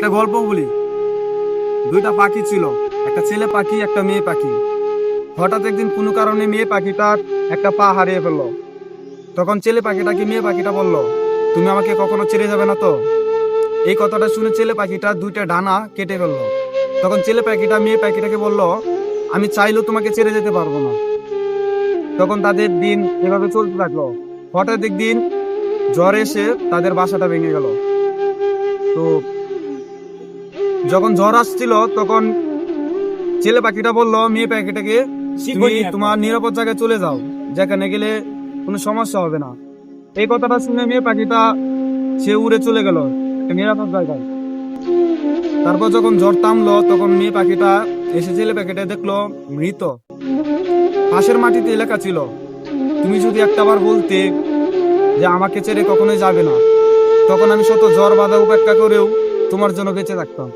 একটা গল্প বলি। দুইটা পাখি ছিল, একটা ছেলে পাখি একটা মেয়ে পাখি। হঠাৎ একদিন কোনো কারণে মেয়ে পাখিটার একটা পা হারিয়ে ফেললো। তখন ছেলে পাখিটাকে মেয়ে পাখিটা বলল, তুমি আমাকে কখনো ছেড়ে যাবে না তো? এই কথাটা শুনে ছেলে পাখিটা দুইটা ডানা কেটে ফেললো। তখন ছেলে পাখিটা মেয়ে পাখিটাকে বলল, আমি চাইলেও তোমাকে ছেড়ে যেতে পারবো না। তখন তাদের দিন এভাবে চলতে থাকলো। হঠাৎ একদিন ঝড় এসে তাদের বাসাটা ভেঙে গেল। তো যখন ঝড় আসছিল তখন ছেলে পাখিটা বলল মেয়ে পাখিটাকে, তুমি তোমার নিরাপদ জায়গায় চলে যাও, যেখানে গেলে কোনো সমস্যা হবে না। এই কথাটা শুনে মেয়ে পাখিটা সে উড়ে চলে গেল একটা নিরাপদ জায়গায়। তারপর যখন ঝড় থামলো তখন মেয়ে পাখিটা এসে ছেলে পাখিটা দেখলো মৃত। পাশের মাটিতে লেখা ছিল, তুমি যদি একটাবার বলতে যে আমাকে ছেড়ে কখনোই যাবে না, তখন আমি শত ঝড় বাধা উপেক্ষা করেও তোমার জন্য বেঁচে থাকতাম।